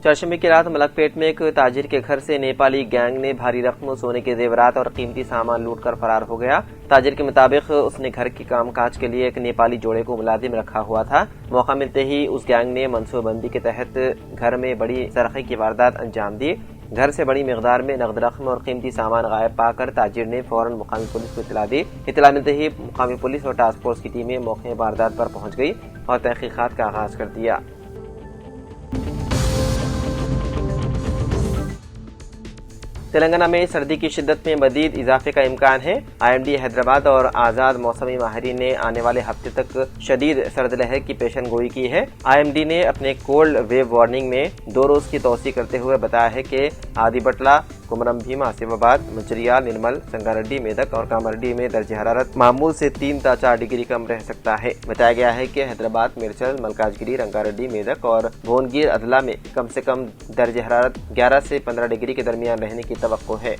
चौदहवीं की रात मलकपेट में एक ताजिर के घर से नेपाली गैंग ने भारी रकम सोने के जेवरात और कीमती सामान लूटकर फरार हो गया। ताजिर के मुताबिक उसने घर के कामकाज के लिए एक नेपाली जोड़े को मुलाजिम रखा हुआ था। मौका मिलते ही उस गैंग ने मनसूबबंदी के तहत घर में बड़ी सरखी की वारदात अंजाम दी। घर से बड़ी मिकदार में नकद रकम और कीमती सामान गायब पाकर ताजिर ने फौरन मुकामी पुलिस को इत्तला दी। इत्तला मिलते ही मुकामी पुलिस और टास्क फोर्स की टीमें मौके वारदात पर पहुंच गई और तहकीकात का आगाज कर दिया। तेलंगाना में सर्दी की शिद्दत में मजीद इजाफे का इम्कान है। IMD हैदराबाद और आजाद मौसमी माहिरीन ने आने वाले हफ्ते तक शदीद सर्द लहर की पेशन गोई की है। IMD ने अपने कोल्ड वेव वार्निंग में 2 रोज की तौसी करते हुए बताया है कि आदिबटला, कुमरम भीम, आसिफाबाद, मंचिरियाल, निर्मल, संगारेड्डी, मेदक और कामारेड्डी में दर्ज हरारत मामूल से 3 से 4 डिग्री कम रह सकता है। बताया गया है कि हैदराबाद, मिर्चल, मलकाजगिरी, रंगारेड्डी, मेदक और भुवनगिर अदला में कम से कम दर्ज हरारत 11 से 15 डिग्री के दरमियान रहने की तवक्को है।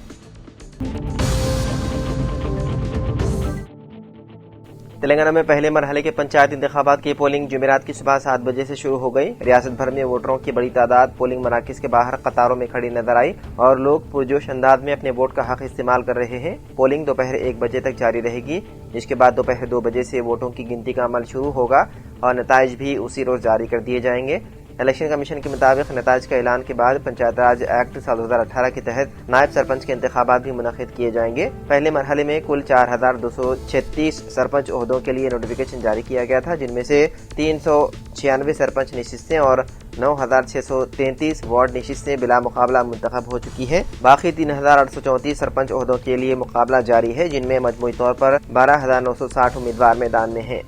तेलंगाना में पहले मरहले के पंचायत इंतखाबात की पोलिंग जुमेरात की सुबह 7 बजे से शुरू हो गई। रियासत भर में वोटरों की बड़ी तादाद पोलिंग मराकज के बाहर कतारों में खड़ी नजर आई और लोग पुरजोश अंदाज में अपने वोट का हक इस्तेमाल कर रहे हैं। पोलिंग दोपहर 1 बजे तक जारी रहेगी, जिसके बाद दोपहर 2 बजे से वोटों की गिनती का अमल शुरू होगा और नताइज भी उसी रोज जारी कर दिए जाएंगे। इलेक्शन कमीशन के मुताबिक नताइज का ऐलान के बाद पंचायत राज एक्ट साल 2018 के तहत नायब सरपंच के इंतखाबात भी मुनक्किद किए जाएंगे। पहले मरहले में कुल 4236 सरपंच ओहदों के लिए नोटिफिकेशन जारी किया गया था, जिनमें से 396 सरपंच नशिस्तें और 9633 वार्ड नशिस्तें बिला मुकाबला मुंतखब हो चुकी है। बाकी 3834 सरपंच ओहदों के लिए मुकाबला जारी है, जिनमें मजमूई तौर पर 12960 उम्मीदवार मैदान में हैं।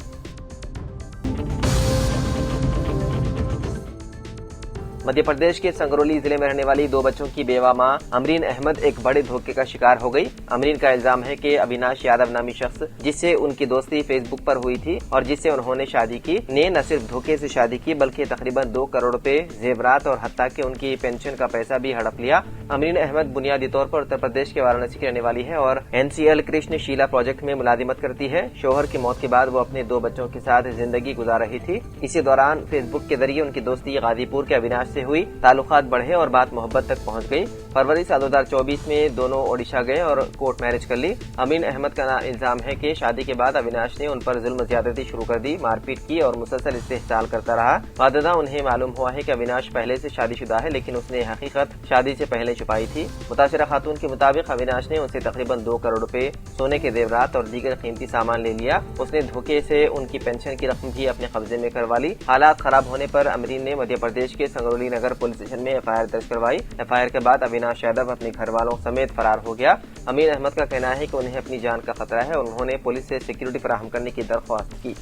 मध्य प्रदेश के संगरौली जिले में रहने वाली 2 बच्चों की बेवा मां अमरीन अहमद एक बड़े धोखे का शिकार हो गई। अमरीन का इल्जाम है कि अविनाश यादव नामी शख्स, जिससे उनकी दोस्ती फेसबुक पर हुई थी और जिससे उन्होंने शादी की, ने न सिर्फ धोखे से शादी की बल्कि तकरीबन 2 करोड़ रुपए, जेवरात और हत्ता के उनकी पेंशन का पैसा भी हड़प लिया। अमरीन अहमद बुनियादी तौर पर उत्तर प्रदेश के वाराणसी की रहने वाली है और NCL कृष्ण शीला प्रोजेक्ट में मुलाजिमत करती है। शोहर की मौत के बाद वो अपने 2 बच्चों के साथ जिंदगी गुजार रही थी। इसी दौरान फेसबुक के जरिए उनकी दोस्ती गाजीपुर के अविनाश से हुई। ताल्लुकात बढ़े और बात मोहब्बत तक पहुंच गई। फरवरी साल 2024 में दोनों ओडिशा गए और कोर्ट मैरिज कर ली। अमीन अहमद का इल्जाम है कि शादी के बाद अविनाश ने उन पर जुल्म ज्यादती शुरू कर दी, मारपीट की और मुसलसल इस्तेहसाल करता रहा। वाददा उन्हें मालूम हुआ है कि अविनाश पहले से शादीशुदा है, लेकिन उसने हकीकत शादी से पहले छुपाई थी। मुतासिरा खातून के मुताबिक अविनाश ने उनसे तकरीबन 2 करोड़ रुपए, सोने के जेवरात और दीगर कीमती सामान ले लिया। उसने धोखे से उनकी पेंशन की रकम भी अपने कब्जे में करवा ली। हालात खराब होने पर अमरीन ने मध्य प्रदेश के संगरौली नगर पुलिस स्टेशन में FIR दर्ज करवाई। FIR के बाद अविनाश यादव अपने घर वालों समेत फरार हो गया। अमीन अहमद का कहना है कि उन्हें अपनी जान का खतरा है और उन्होंने पुलिस से सिक्योरिटी फराहम करने की दरख्वास्त की।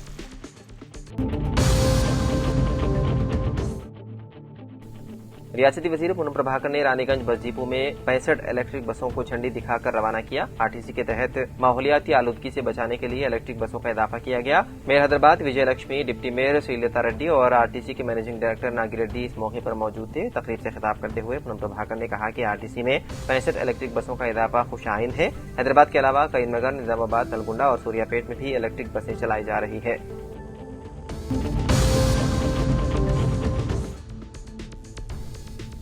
रियासती वजीर पूनम प्रभाकर ने रानीगंज बस डिपो में 65 इलेक्ट्रिक बसों को झंडी दिखाकर रवाना किया। RTC के तहत माहौलियाती आलूदगी से बचाने के लिए इलेक्ट्रिक बसों का इजाफा किया गया। मेयर हैदराबाद विजय लक्ष्मी, डिप्टी मेयर श्रीलता रेड्डी और RTC के मैनेजिंग डायरेक्टर नागी रेड्डी इस मौके पर मौजूद थे। तकरीर से खिताब करते हुए पूनम प्रभाकर ने कहा कि RTC में 65 इलेक्ट्रिक बसों का इजाफा खुशाइन है। हैदराबाद के अलावा करीमनगर, निजामाबाद, नलगुंडा और सूर्यापेट में भी इलेक्ट्रिक बसें चलाई जा रही है।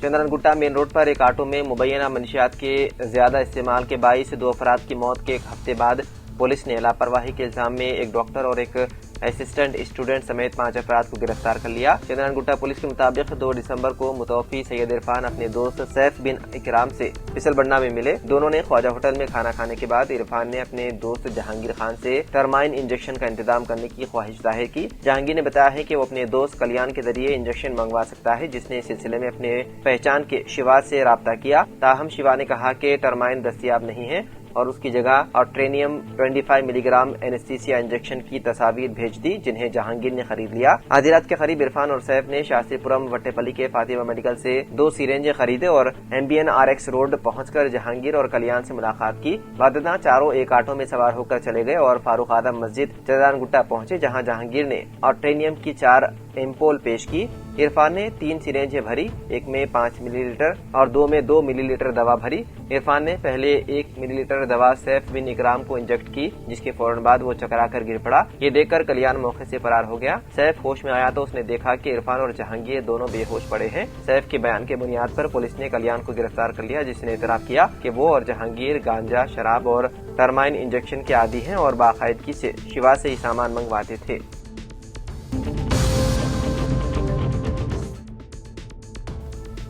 चंद्रनगुट्टा मेन रोड पर एक ऑटो में मुबैना मंशियात के ज्यादा इस्तेमाल के बाइस 2 अफराद की मौत के एक हफ्ते बाद पुलिस ने लापरवाही के इल्जाम में एक डॉक्टर और एक असिस्टेंट स्टूडेंट समेत 5 अफराद को गिरफ्तार कर लिया। चंद्रनगुट्टा पुलिस के मुताबिक 2 दिसंबर को मुतवफी सैयद इरफान अपने दोस्त सैफ बिन इकराम से फिसलबंडा में मिले। दोनों ने ख्वाजा होटल में खाना खाने के बाद इरफान ने अपने दोस्त जहांगीर खान से टर्माइन इंजेक्शन का इंतजाम करने की ख्वाहिश जाहिर की। जहांगीर ने बताया है कि वो अपने दोस्त कल्याण के जरिए इंजेक्शन मंगवा सकता है, जिसने इस सिलसिले में अपने पहचान के शिवा से राब्ता किया। ताहम शिवा ने कहा कि टर्माइन दस्तियाब नहीं है और उसकी जगह ऑट्रेनियम 25 मिलीग्राम एनेस्थीसिया इंजेक्शन की तस्वीर भेज दी, जिन्हें जहांगीर ने खरीद लिया। आधी रात के करीब इरफान और सैफ ने शास्त्रीपुरम वट्टेपल्ली के फातिमा मेडिकल से 2 सिरेंज खरीदे और MBN RX रोड पहुंचकर जहांगीर और कल्याण से मुलाकात की। वाददा चारों एक ऑटो में सवार होकर चले गए और फारूक आदम मस्जिद चंद्रनगुट्टा पहुंचे, जहां जहांगीर ने ऑट्रेनियम की 4 एम्पोल पेश की। इरफान ने 3 सिरेंजें भरी, एक में 5 मिलीलीटर और 2 में 2 मिलीलीटर दवा भरी। इरफान ने पहले 1 मिलीलीटर दवा सैफ बिन इकराम को इंजेक्ट की, जिसके फौरन बाद वो चकराकर गिर पड़ा। ये देखकर कल्याण मौके से फरार हो गया। सैफ होश में आया तो उसने देखा कि इरफान और जहांगीर दोनों बेहोश पड़े हैं। सैफ के बयान के बुनियाद पर पुलिस ने कल्याण को गिरफ्तार कर लिया, जिसने इतराफ किया कि वो और जहांगीर गांजा, शराब और टर्माइन इंजेक्शन के आदी हैं और बाकायदगी से शिवा से ही सामान मंगवाते थे।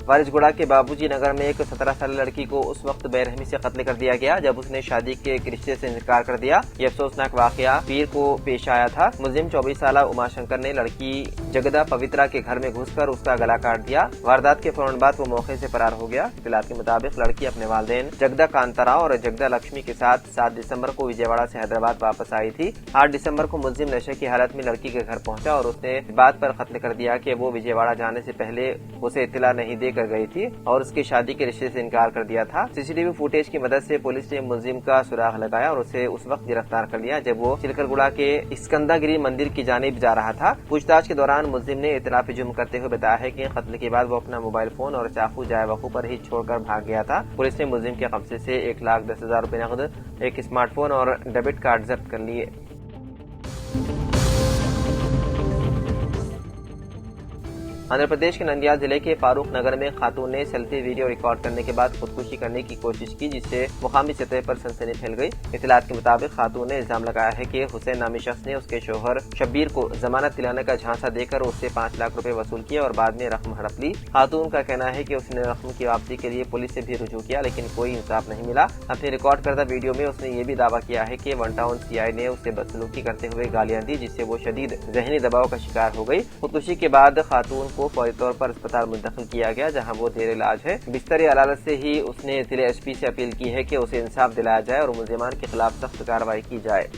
वारिसगुड़ा के बाबूजी नगर में एक 17 साल लड़की को उस वक्त बेरहमी से कत्ल कर दिया गया जब उसने शादी के एक रिश्ते से इनकार कर दिया। ये अफसोसनाक वाकया पीर को पेश आया था। मुलजिम 24 साल उमाशंकर ने लड़की जगदा पवित्रा के घर में घुसकर उसका गला काट दिया। वारदात के फौरन बाद वो मौके से फरार हो गया। इत्तलात के मुताबिक लड़की अपने वालिदैन जगदा कांताराव और जगदा लक्ष्मी के साथ 7 दिसंबर को विजयवाड़ा से हैदराबाद वापस आई थी। 8 दिसंबर को मुलजिम नशे की हालत में लड़की के घर पहुंचा और उसने इस बात पर कत्ल कर दिया कि वो विजयवाड़ा जाने से पहले उसे इत्तला नहीं देकर गई थी और उसकी शादी के रिश्ते से इनकार कर दिया था। सीसीटीवी फुटेज की मदद से पुलिस ने मुलजिम का सुराग लगाया और उसे उस वक्त गिरफ्तार कर लिया जब वो चिलकरगुड़ा के स्कंदागिरी मंदिर की जानिब जा रहा था। पूछताछ के दौरान मुलजिम ने इतलाफी जुर्म करते हुए बताया है कि कत्ल के बाद वो अपना मोबाइल फोन और चाकू जाए वकू पर ही छोड़कर भाग गया था। पुलिस ने मुलजिम के कब्जे से 1,10,000 रुपए नकद, एक स्मार्टफोन और डेबिट कार्ड जब्त कर लिए। आंध्र प्रदेश के नंदियाल जिले के फारूक नगर में खातून ने सेल्फी वीडियो रिकॉर्ड करने के बाद खुदकुशी करने की कोशिश की, जिससे मुकामी सतह पर सनसनी फैल गई। इत्तलात के मुताबिक खातून ने इल्जाम लगाया है कि हुसैन नामी शख्स ने उसके शोहर शब्बीर को जमानत दिलाने का झांसा देकर उससे 5 लाख रुपए वसूल किए और बाद में रकम हड़प ली। खातून का कहना है कि उसने रकम की वापसी के लिए पुलिस से भी रुजू किया, लेकिन कोई इंसाफ नहीं मिला। अपने रिकॉर्ड करदा वीडियो में उसने ये भी दावा किया है कि वन टाउन सीआई ने उसे बदसलूकी करते हुए गालियां दी, जिससे वो शदीद जहनी दबाव का शिकार हो गई। खुदकुशी के बाद खातून को फौरी तौर पर अस्पताल मुंतकिल किया गया, जहां वो जेर इलाज है। बिस्तर अदालत से ही उसने जिले एसपी से अपील की है कि उसे इंसाफ दिलाया जाए और मुलजिमान के खिलाफ सख्त कार्रवाई की जाए।